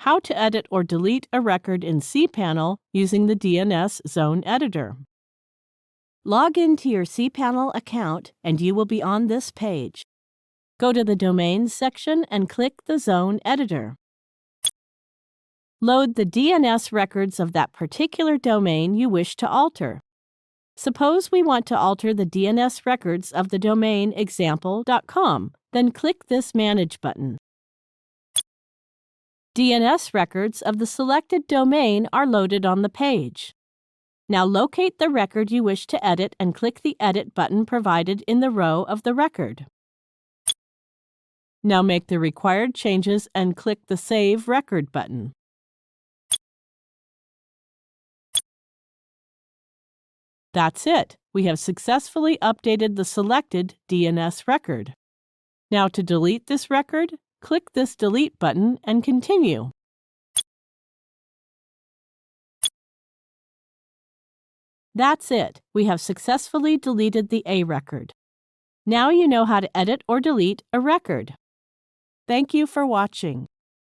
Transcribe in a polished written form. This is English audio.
how to edit or delete a record in cPanel using the DNS Zone Editor. Log into your cPanel account and you will be on this page. Go to the Domains section and click the Zone Editor. Load the DNS records of that particular domain you wish to alter. Suppose we want to alter the DNS records of the domain example.com, then click this Manage button. DNS records of the selected domain are loaded on the page. Now locate the record you wish to edit and click the Edit button provided in the row of the record. Now make the required changes and click the Save Record button. That's it. We have successfully updated the selected DNS record. Now to delete this record, click this Delete button and continue. That's it. We have successfully deleted the A record. Now you know how to edit or delete a record. Thank you for watching.